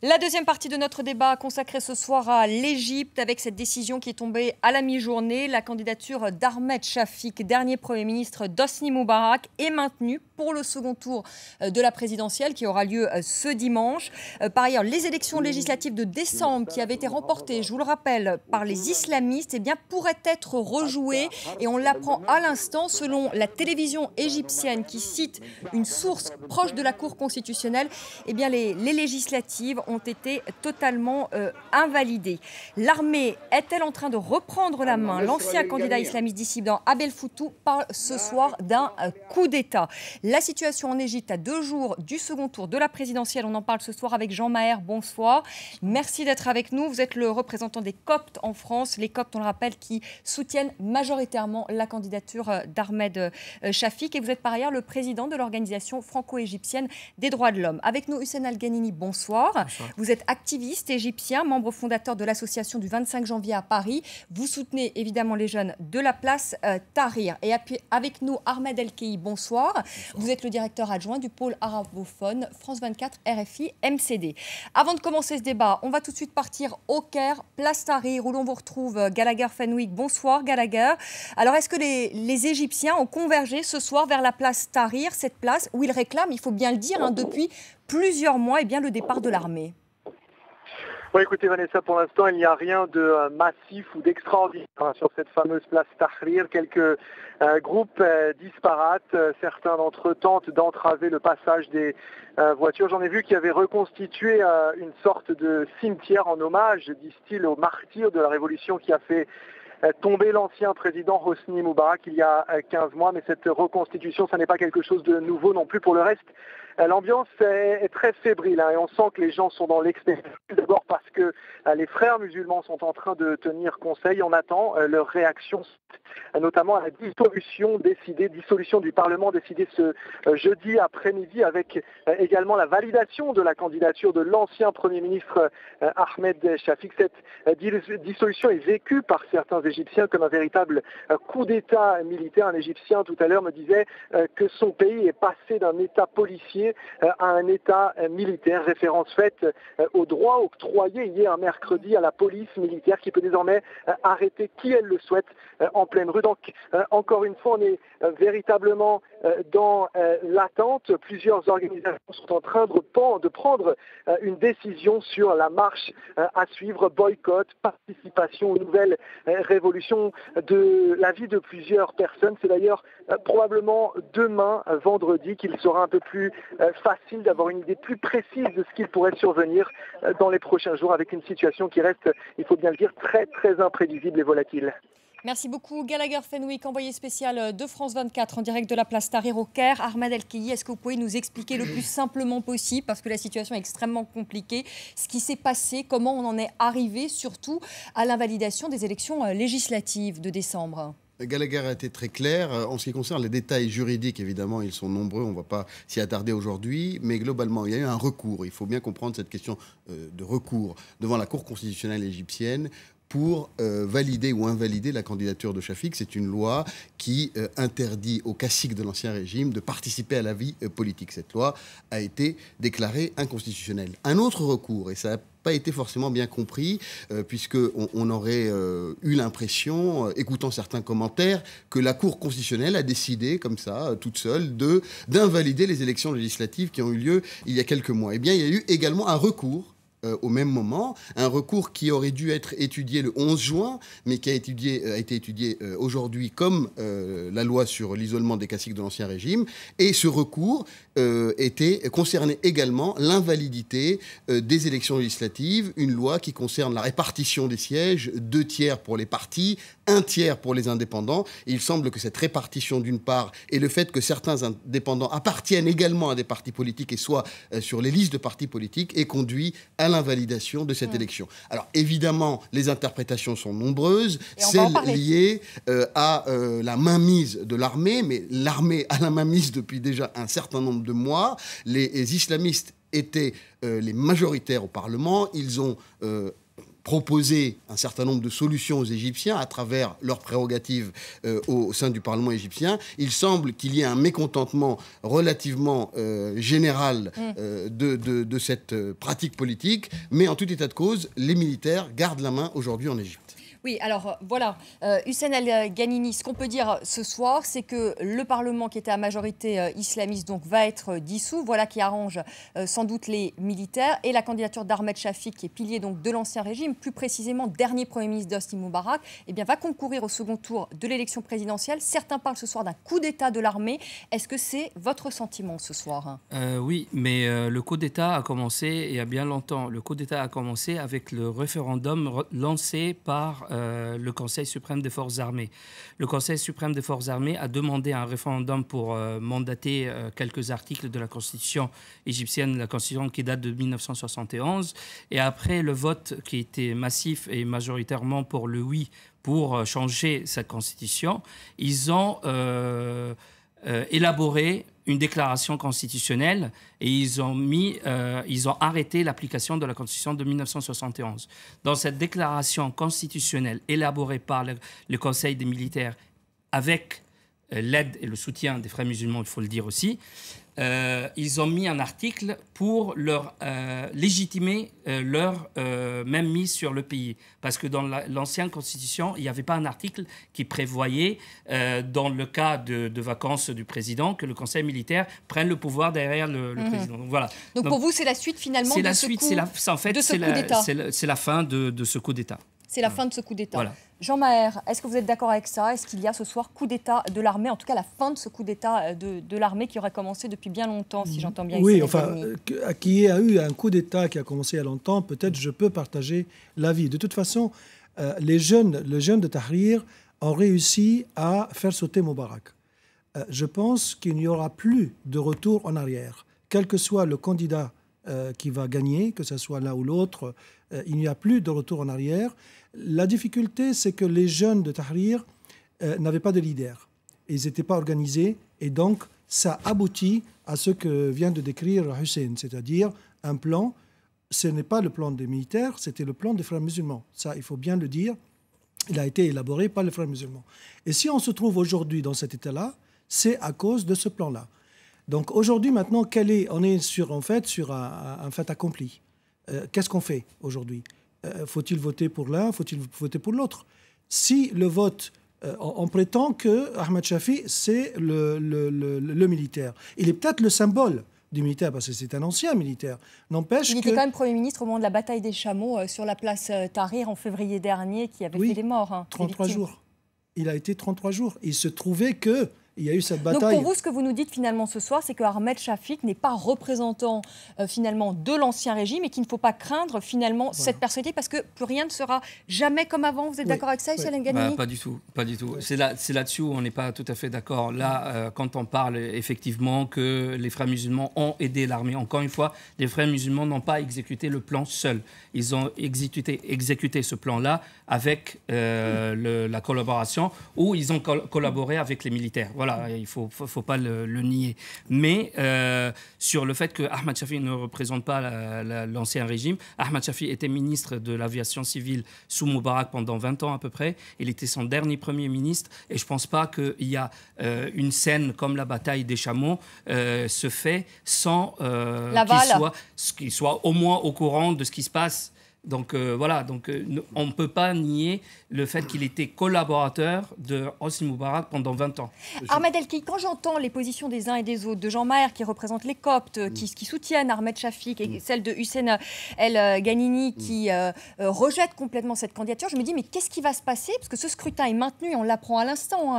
La deuxième partie de notre débat consacrée ce soir à l'Égypte avec cette décision qui est tombée à la mi-journée. La candidature d'Ahmed Shafik, dernier Premier ministre d'Hosni Moubarak, est maintenue pour le second tour de la présidentielle qui aura lieu ce dimanche. Par ailleurs, les élections législatives de décembre qui avaient été remportées, je vous le rappelle, par les islamistes, pourraient être rejouées. Et on l'apprend à l'instant selon la télévision égyptienne qui cite une source proche de la Cour constitutionnelle. Les législatives ont été totalement invalidées. L'armée est-elle en train de reprendre la main? L'ancien candidat islamiste dissident Abdel Foutou parle ce soir d'un coup d'État. La situation en Égypte à 2 jours du second tour de la présidentielle, on en parle ce soir avec Jean Maher. Bonsoir. Merci d'être avec nous. Vous êtes le représentant des Coptes en France. Les Coptes, on le rappelle, qui soutiennent majoritairement la candidature d'Ahmed Shafik. Et vous êtes par ailleurs le président de l'organisation franco-égyptienne des droits de l'homme. Avec nous, Hussein Al-Ghanini, bonsoir. Bonsoir. Vous êtes activiste égyptien, membre fondateur de l'association du 25 janvier à Paris. Vous soutenez évidemment les jeunes de la place Tahrir. Et avec nous, Ahmed El-Kei, bonsoir. Bonsoir. Vous êtes le directeur adjoint du pôle arabophone France 24 RFI MCD. Avant de commencer ce débat, on va tout de suite partir au Caire, place Tahrir, où l'on vous retrouve Gallagher Fenwick. Bonsoir Gallagher. Alors est-ce que les Égyptiens ont convergé ce soir vers la place Tahrir, cette place où ils réclament, il faut bien le dire, depuis plusieurs mois, le départ de l'armée? Oui, écoutez Vanessa, pour l'instant, il n'y a rien de massif ou d'extraordinaire sur cette fameuse place Tahrir. Quelques groupes disparates, certains d'entre eux tentent d'entraver le passage des voitures. J'en ai vu qui avaient reconstitué une sorte de cimetière en hommage, disent-ils, aux martyrs de la révolution qui a fait tomber l'ancien président Hosni Moubarak il y a 15 mois. Mais cette reconstitution, ça n'est pas quelque chose de nouveau non plus. Pour le reste, l'ambiance est très fébrile et on sent que les gens sont dans l'expérience. D'abord parce que les frères musulmans sont en train de tenir conseil. On attend leur réaction, notamment à la dissolution du Parlement décidée ce jeudi après-midi, avec également la validation de la candidature de l'ancien Premier ministre Ahmed Shafik. Cette dissolution est vécue par certains Égyptiens comme un véritable coup d'État militaire. Un Égyptien tout à l'heure me disait que son pays est passé d'un État policier à un État militaire, référence faite au droit octroyé hier mercredi à la police militaire qui peut désormais arrêter qui elle le souhaite en pleine rue. Donc encore une fois, on est véritablement dans l'attente. Plusieurs organisations sont en train de prendre une décision sur la marche à suivre, boycott, participation aux nouvelles révolutions de la vie de plusieurs personnes. C'est d'ailleurs probablement demain, vendredi, qu'il sera un peu plus facile d'avoir une idée plus précise de ce qu'il pourrait survenir dans les prochains jours, avec une situation qui reste, il faut bien le dire, très très imprévisible et volatile. Merci beaucoup Gallagher Fenwick, envoyé spécial de France 24 en direct de la place Tahrir au Caire. Ahmed El-Kei, est-ce que vous pouvez nous expliquer le plus simplement possible, parce que la situation est extrêmement compliquée, ce qui s'est passé, comment on en est arrivé surtout à l'invalidation des élections législatives de décembre? Gallagher a été très clair. En ce qui concerne les détails juridiques, évidemment, ils sont nombreux, on ne va pas s'y attarder aujourd'hui, mais globalement, il y a eu un recours. Il faut bien comprendre cette question de recours devant la Cour constitutionnelle égyptienne pour valider ou invalider la candidature de Shafik. C'est une loi qui interdit aux caciques de l'Ancien Régime de participer à la vie politique. Cette loi a été déclarée inconstitutionnelle. Un autre recours, et ça n'a pas été forcément bien compris, puisqu'on aurait eu l'impression, écoutant certains commentaires, que la Cour constitutionnelle a décidé, comme ça, toute seule, d'invalider les élections législatives qui ont eu lieu il y a quelques mois. Eh bien, il y a eu également un recours au même moment, un recours qui aurait dû être étudié le 11 juin, mais qui a été étudié aujourd'hui comme la loi sur l'isolement des caciques de l'Ancien Régime. Et ce recours concernait également l'invalidité des élections législatives, une loi qui concerne la répartition des sièges, 2 tiers pour les partis, 1 tiers pour les indépendants. Et il semble que cette répartition, d'une part, et le fait que certains indépendants appartiennent également à des partis politiques et soient sur les listes de partis politiques, ait conduit à l'invalidation de cette élection. Alors évidemment, les interprétations sont nombreuses, celles liées à la mainmise de l'armée, mais l'armée a la mainmise depuis déjà un certain nombre de mois. Les islamistes étaient les majoritaires au Parlement, ils ont proposer un certain nombre de solutions aux Égyptiens à travers leurs prérogatives au sein du Parlement égyptien. Il semble qu'il y ait un mécontentement relativement général de cette pratique politique, mais en tout état de cause, les militaires gardent la main aujourd'hui en Égypte. Oui, alors voilà, Hussein El-Ghanini, ce qu'on peut dire ce soir, c'est que le Parlement, qui était à majorité islamiste, donc, va être dissous. Voilà qui arrange sans doute les militaires. Et la candidature d'Ahmed Shafik, qui est pilier donc, de l'ancien régime, plus précisément dernier Premier ministre d'Hosni Moubarak, eh bien, va concourir au second tour de l'élection présidentielle. Certains parlent ce soir d'un coup d'État de l'armée. Est-ce que c'est votre sentiment ce soir? Oui, mais le coup d'État a commencé il y a bien longtemps. Le coup d'État a commencé avec le référendum lancé par le Conseil suprême des forces armées. Le Conseil suprême des forces armées a demandé un référendum pour mandater quelques articles de la Constitution égyptienne, la Constitution qui date de 1971. Et après le vote qui était massif et majoritairement pour le oui pour changer cette Constitution, ils ont élaboré une déclaration constitutionnelle et ils ont arrêté l'application de la Constitution de 1971. Dans cette déclaration constitutionnelle élaborée par le Conseil des militaires avec l'aide et le soutien des frères musulmans, il faut le dire aussi, ils ont mis un article pour leur légitimer leur même mise sur le pays. Parce que dans l'ancienne Constitution, il n'y avait pas un article qui prévoyait, dans le cas de vacances du président, que le Conseil militaire prenne le pouvoir derrière le président. Donc, voilà. Donc pour vous, c'est la suite finalement de ce coup d'État. C'est la fin de ce coup d'État. C'est la fin de ce coup d'État. Voilà. Jean Maher, est-ce que vous êtes d'accord avec ça? Est-ce qu'il y a ce soir coup d'État de l'armée, en tout cas la fin de ce coup d'État de l'armée qui aurait commencé depuis bien longtemps, si j'entends bien? Oui, enfin, qui a eu un coup d'État qui a commencé il y a longtemps, peut-être je peux partager l'avis. De toute façon, les jeunes de Tahrir ont réussi à faire sauter Moubarak. Je pense qu'il n'y aura plus de retour en arrière. Quel que soit le candidat qui va gagner, que ce soit l'un ou l'autre, il n'y a plus de retour en arrière. La difficulté, c'est que les jeunes de Tahrir n'avaient pas de leader. Ils n'étaient pas organisés et donc ça aboutit à ce que vient de décrire Hussein, c'est-à-dire un plan. Ce n'est pas le plan des militaires, c'était le plan des frères musulmans. Ça, il faut bien le dire. Il a été élaboré par les frères musulmans. Et si on se trouve aujourd'hui dans cet état-là, c'est à cause de ce plan-là. Donc aujourd'hui, maintenant, on est sur un fait accompli. Qu'est-ce qu'on fait aujourd'hui? Faut-il voter pour l'un? Faut-il voter pour l'autre? Si le vote, on prétend que Ahmed Shafik, c'est le militaire. Il est peut-être le symbole du militaire, parce que c'est un ancien militaire. N'empêche il était quand même Premier ministre au moment de la bataille des chameaux sur la place Tahrir en février dernier, qui avait fait des morts. 33 jours. Il a été 33 jours. Il se trouvait que il y a eu cette bataille. Donc pour vous, ce que vous nous dites finalement ce soir, c'est que Ahmed Shafik n'est pas représentant finalement de l'ancien régime et qu'il ne faut pas craindre finalement cette personnalité parce que plus rien ne sera jamais comme avant. Vous êtes d'accord avec ça, Hussein El-Ghanini? Pas du tout, pas du tout. C'est là-dessus où on n'est pas tout à fait d'accord. Là, quand on parle effectivement que les frères musulmans ont aidé l'armée, encore une fois, les frères musulmans n'ont pas exécuté le plan seuls. Ils ont exécuté ce plan-là avec la collaboration où ils ont collaboré avec les militaires. Voilà. Il ne faut pas le nier. Mais sur le fait que Ahmed Shafik ne représente pas l'ancien régime, Ahmed Shafik était ministre de l'aviation civile sous Moubarak pendant 20 ans à peu près. Il était son dernier Premier ministre. Et je ne pense pas qu'il y a une scène comme la bataille des chameaux se fait sans qu'il soit au moins au courant de ce qui se passe. Donc voilà, on ne peut pas nier le fait qu'il était collaborateur de Hosni Moubarak pendant 20 ans. Ahmed El-Khaï, quand j'entends les positions des uns et des autres, de Jean Maher qui représente les Coptes, qui soutiennent Ahmed Shafik, et celle de Hussein El-Ghanini qui rejette complètement cette candidature, je me dis mais qu'est-ce qui va se passer? Parce que ce scrutin est maintenu, on l'apprend à l'instant,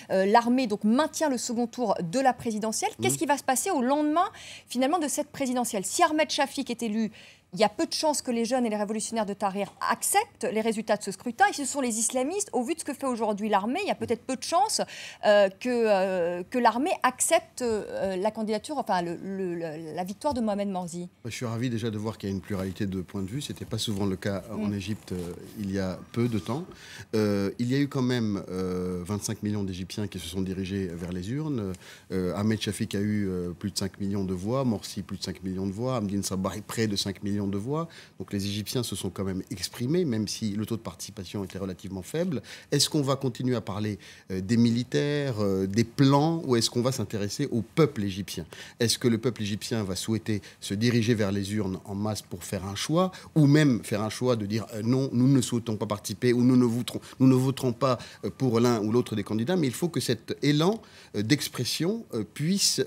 l'armée donc maintient le second tour de la présidentielle. Qu'est-ce qui va se passer au lendemain finalement de cette présidentielle? Si Ahmed Shafik est élu, il y a peu de chances que les jeunes et les révolutionnaires de Tahrir acceptent les résultats de ce scrutin. Et ce sont les islamistes, au vu de ce que fait aujourd'hui l'armée, il y a peut-être peu de chances que l'armée accepte la candidature, enfin la victoire de Mohamed Morsi. Je suis ravi déjà de voir qu'il y a une pluralité de points de vue. Ce n'était pas souvent le cas en Égypte il y a peu de temps. Il y a eu quand même 25 millions d'Égyptiens qui se sont dirigés vers les urnes. Ahmed Shafik a eu plus de 5 millions de voix, Morsi plus de 5 millions de voix, Hamdine Sabahi près de 5 millions millions de voix. Donc les Égyptiens se sont quand même exprimés, même si le taux de participation était relativement faible. Est-ce qu'on va continuer à parler des militaires, des plans, ou est-ce qu'on va s'intéresser au peuple égyptien? Est-ce que le peuple égyptien va souhaiter se diriger vers les urnes en masse pour faire un choix, ou même faire un choix de dire non, nous ne souhaitons pas participer, ou nous ne voterons pas pour l'un ou l'autre des candidats, mais il faut que cet élan d'expression puisse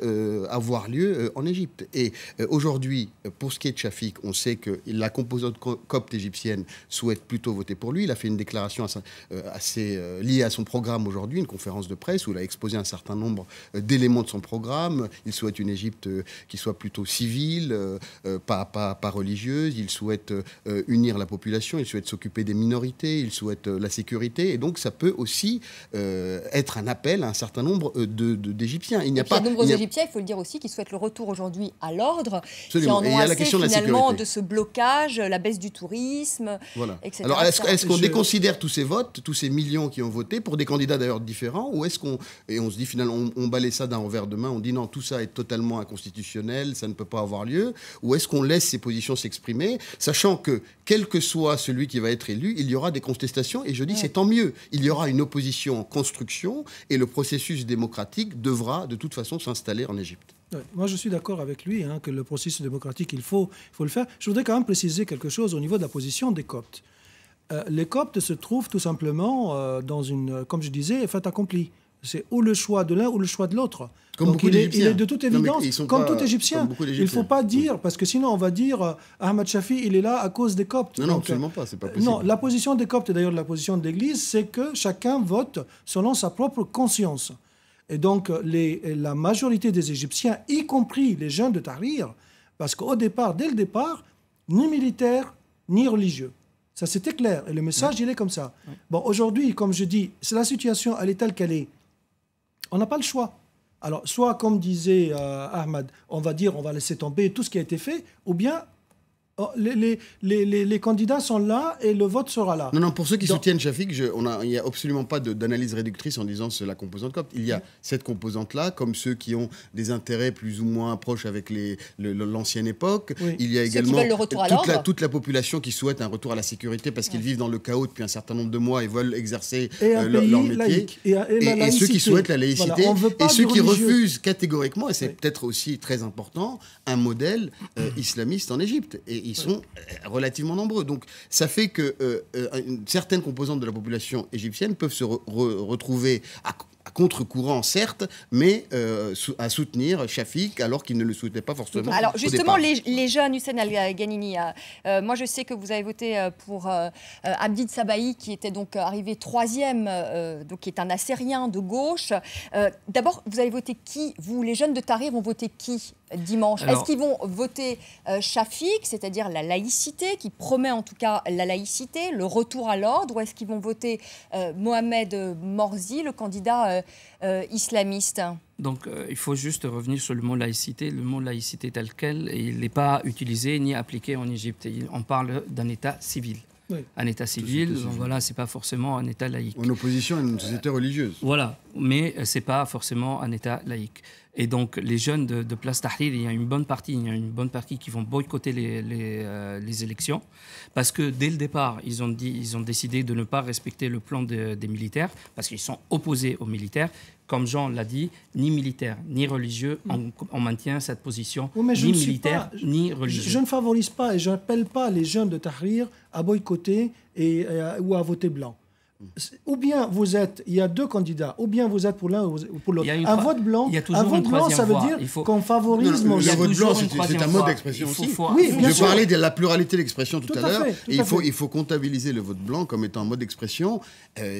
avoir lieu en Égypte. Et aujourd'hui, pour ce qui est de Shafik, on sait que la composante copte égyptienne souhaite plutôt voter pour lui. Il a fait une déclaration assez liée à son programme aujourd'hui, une conférence de presse où il a exposé un certain nombre d'éléments de son programme. Il souhaite une Égypte qui soit plutôt civile, pas religieuse. Il souhaite unir la population, il souhaite s'occuper des minorités, il souhaite la sécurité. Et donc, ça peut aussi être un appel à un certain nombre d'Égyptiens. Il y a de nombreux Égyptiens, il faut le dire aussi, qui souhaitent le retour aujourd'hui à l'ordre, qui en ont assez finalement de ce blocage, la baisse du tourisme, voilà. etc. Alors, est-ce qu'on déconsidère tous ces votes, tous ces millions qui ont voté, pour des candidats d'ailleurs différents, ou est-ce qu'on se dit finalement, on balaye ça d'un revers de main, on dit non, tout ça est totalement inconstitutionnel, ça ne peut pas avoir lieu, ou est-ce qu'on laisse ces positions s'exprimer, sachant que, quel que soit celui qui va être élu, il y aura des contestations, et je dis c'est tant mieux. Il y aura une opposition en construction, et le processus démocratique devra de toute façon s'installer en Égypte. Ouais, moi, je suis d'accord avec lui que le processus démocratique, il faut le faire. Je voudrais quand même préciser quelque chose au niveau de la position des Coptes. Les Coptes se trouvent tout simplement dans une, comme je disais, fait accompli. C'est ou le choix de l'un ou le choix de l'autre. Donc il est de toute évidence, comme tout Égyptien. Il ne faut pas dire, parce que sinon on va dire Ahmed Chafi, il est là à cause des Coptes. Non, absolument pas, c'est pas possible. Non, la position des Coptes, et d'ailleurs la position de l'Église, c'est que chacun vote selon sa propre conscience. Et donc la majorité des Égyptiens, y compris les jeunes de Tahrir, parce qu'au départ, dès le départ, ni militaire, ni religieux. Ça, c'était clair. Et le message, il est comme ça. Bon, aujourd'hui, comme je dis, la situation, elle est telle qu'elle est. On n'a pas le choix. Alors, soit, comme disait Ahmed, on va dire, on va laisser tomber tout ce qui a été fait, ou bien les candidats sont là et le vote sera là. Non, pour ceux qui soutiennent Shafik, il n'y a absolument pas d'analyse réductrice en disant c'est la composante copte. Il y a cette composante-là, comme ceux qui ont des intérêts plus ou moins proches avec l'ancienne époque. Oui. Il y a également toute la population qui souhaite un retour à la sécurité parce qu'ils vivent dans le chaos depuis un certain nombre de mois et veulent exercer leur métier. Et ceux qui souhaitent la laïcité. Voilà, et ceux qui refusent catégoriquement, et c'est peut-être aussi très important, un modèle islamiste en Égypte. Et ils sont relativement nombreux. Donc, ça fait que certaines composantes de la population égyptienne peuvent se retrouver à contre-courant, certes, mais à soutenir Shafik alors qu'il ne le souhaitait pas forcément. Alors, justement, les jeunes, Hussein Al-Ghanini, moi, je sais que vous avez voté pour Abdi Sabahi, qui était donc arrivé 3e, donc qui est un Assyrien de gauche. D'abord, vous avez voté qui? Vous, les jeunes de Tahrir, vont voter qui dimanche? Est-ce qu'ils vont voter Shafik, c'est-à-dire la laïcité, qui promet en tout cas la laïcité, le retour à l'ordre, ou est-ce qu'ils vont voter Mohamed Morsi, le candidat islamiste? Donc, il faut juste revenir sur le mot laïcité. Le mot laïcité tel quel, il n'est pas utilisé ni appliqué en Égypte. On parle d'un État civil. Oui. Un État civil, donc voilà, c'est pas forcément un État laïque. En opposition à une société religieuse. Voilà, mais c'est pas forcément un État laïque. Et donc, les jeunes de Place Tahrir, il y a une bonne partie qui vont boycotter les élections, parce que dès le départ, ils ont décidé de ne pas respecter le plan des militaires, parce qu'ils sont opposés aux militaires. Comme Jean l'a dit, ni militaire, ni religieux, on maintient cette position, ni militaire, ni religieux. Je ne favorise pas et je n'appelle pas les jeunes de Tahrir à boycotter ou à voter blanc. Ou bien vous êtes, il y a deux candidats, ou bien vous êtes pour l'un ou pour l'autre. Un vote blanc, ça veut dire qu'on favorise... Le vote blanc, c'est un mode d'expression aussi. Je parlais de la pluralité d'expression tout à l'heure. Il faut comptabiliser le vote blanc comme étant un mode d'expression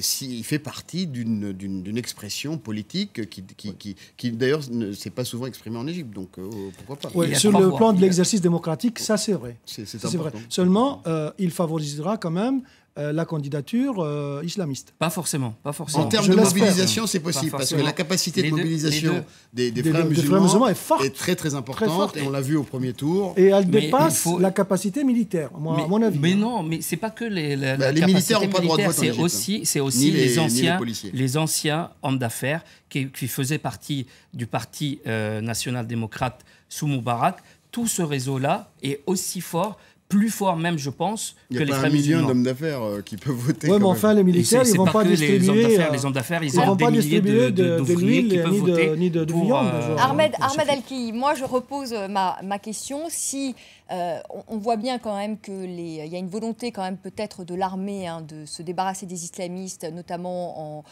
s'il fait partie d'une expression politique qui d'ailleurs ne s'est pas souvent exprimée en Égypte. Donc pourquoi pas. Oui, sur le plan de l'exercice démocratique, ça c'est vrai. C'est vrai. Seulement, il favorisera quand même la candidature islamiste. Pas forcément. En termes de mobilisation, c'est possible, parce que la capacité de mobilisation des frères musulmans est très très importante, et on l'a vu au premier tour. Et elle dépasse la capacité militaire, à mon avis. Mais non, mais c'est pas que les militaires n'ont pas le droit de vote en Égypte. C'est aussi les anciens hommes d'affaires qui faisaient partie du Parti national-démocrate sous Moubarak. Tout ce réseau-là est aussi fort plus fort même, je pense, Il que n'y les a pas frères un million musulmans. d'hommes d'affaires qui peuvent voter. Oui, mais quand enfin, même. les militaires, ils ne vont pas distribuer... Les hommes d'affaires, ils ont des milliers de d'ouvriers qui l'huile peuvent voter ni de pour, viande. Ahmed Al-Key, moi je repose ma question. Si on voit bien quand même qu'il y a une volonté quand même peut-être de l'armée de se débarrasser des islamistes, notamment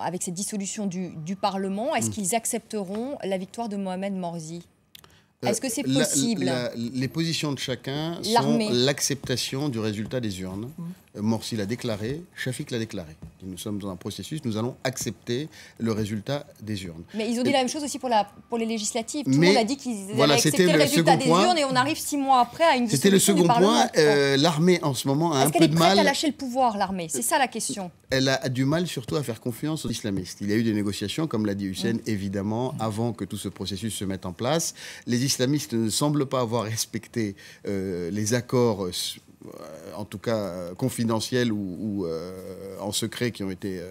avec cette dissolution du Parlement, est-ce qu'ils accepteront la victoire de Mohamed Morsi ? Est-ce que c'est possible? Les positions de chacun sont l'acceptation du résultat des urnes. Morsi l'a déclaré, Shafik l'a déclaré. Nous sommes dans un processus, nous allons accepter le résultat des urnes. Mais ils ont dit la même chose aussi pour les législatives. Tout le monde a dit qu'ils allaient accepter le résultat des urnes et on arrive 6 mois après à une dissolution du Parlement. C'était le second point. L'armée, en ce moment, a un peu de mal... Est-ce qu'elle est prête à lâcher le pouvoir, l'armée? C'est ça la question. Elle a du mal surtout à faire confiance aux islamistes. Il y a eu des négociations, comme l'a dit Hussein, évidemment, avant que tout ce processus se mette en place. Les islamistes ne semblent pas avoir respecté les accords, en tout cas confidentiels ou en secret, qui ont été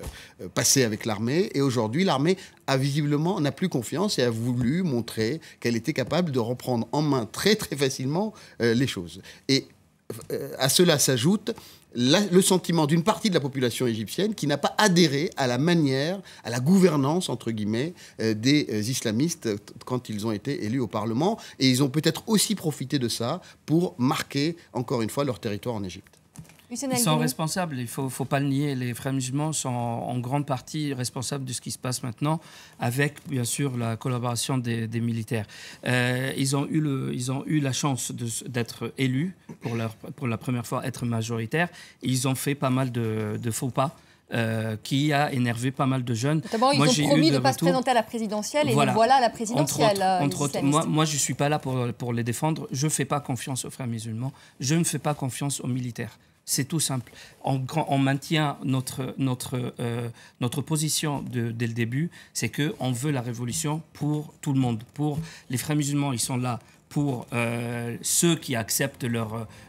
passés avec l'armée. Et aujourd'hui, l'armée n'a plus confiance et a voulu montrer qu'elle était capable de reprendre en main très très facilement les choses. Et à cela s'ajoute le sentiment d'une partie de la population égyptienne qui n'a pas adhéré à la manière, à la gouvernance, entre guillemets, des islamistes quand ils ont été élus au Parlement. Et ils ont peut-être aussi profité de ça pour marquer, encore une fois, leur territoire en Égypte. Ils sont responsables, il ne faut pas le nier. Les frères musulmans sont en grande partie responsables de ce qui se passe maintenant, avec bien sûr la collaboration des militaires. Ils ont eu la chance d'être élus, pour la première fois être majoritaires. Ils ont fait pas mal de faux pas. Qui a énervé pas mal de jeunes. Notamment, ils ont promis de ne pas se présenter à la présidentielle et voilà à la présidentielle. Entre autres, moi, je ne suis pas là pour les défendre. Je ne fais pas confiance aux frères musulmans. Je ne fais pas confiance aux militaires. C'est tout simple. On maintient notre position dès le début, c'est qu'on veut la révolution pour tout le monde. Pour les frères musulmans, ils sont là pour ceux qui acceptent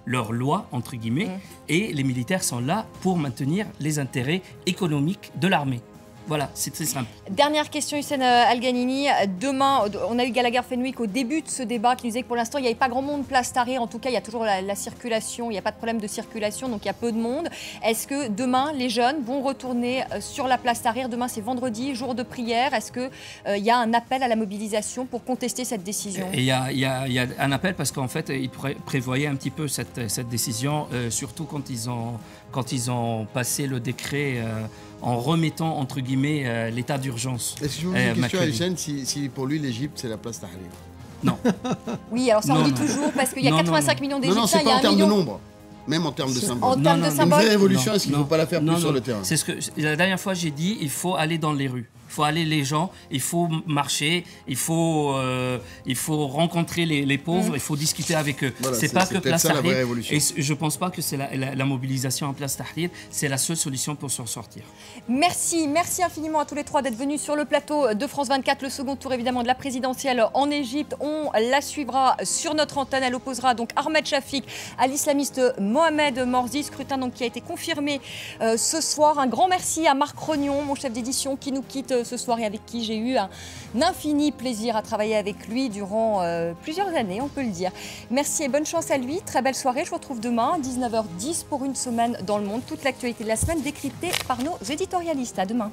leur loi, entre guillemets, et les militaires sont là pour maintenir les intérêts économiques de l'armée. Voilà, c'est très simple. Dernière question, Hussein Al-Ghanini. Demain, on a eu Gallagher Fenwick au début de ce débat qui nous disait que pour l'instant, il n'y avait pas grand monde place Tahrir. En tout cas, il y a toujours la circulation, il n'y a pas de problème de circulation, donc il y a peu de monde. Est-ce que demain, les jeunes vont retourner sur la place Tahrir? Demain, c'est vendredi, jour de prière. Est-ce qu'il y a un appel à la mobilisation pour contester cette décision? Il y a un appel parce qu'en fait, ils prévoyaient un petit peu cette décision, surtout quand ils ont passé le décret en remettant, entre guillemets, l'état d'urgence. Est-ce que je vous pose une question à Hussein, si pour lui l'Égypte c'est la place Tahrir? Non. Oui, alors ça on dit toujours, parce qu'il y a 85 millions d'Égyptiens. Non, c'est pas en termes de nombre. Même en termes de symbole. Une vraie révolution, est-ce qu'il ne faut pas la faire plus sur le terrain? C'est ce que la dernière fois j'ai dit, il faut aller dans les rues. Il faut aller les gens, il faut marcher, il faut rencontrer les pauvres, il faut discuter avec eux. Voilà, c'est pas que Place Tahrir. Et je pense pas que c'est la mobilisation en Place Tahrir, c'est la seule solution pour s'en sortir. Merci infiniment à tous les trois d'être venus sur le plateau de France 24. Le second tour évidemment de la présidentielle en Égypte, on la suivra sur notre antenne. Elle opposera donc Ahmed Shafik à l'islamiste Mohamed Morsi. Scrutin donc qui a été confirmé ce soir. Un grand merci à Marc Rognon, mon chef d'édition, qui nous quitte ce soir et avec qui j'ai eu un infini plaisir à travailler avec lui durant plusieurs années, on peut le dire. Merci et bonne chance à lui. Très belle soirée. Je vous retrouve demain à 19h10 pour une semaine dans le monde. Toute l'actualité de la semaine décryptée par nos éditorialistes. À demain.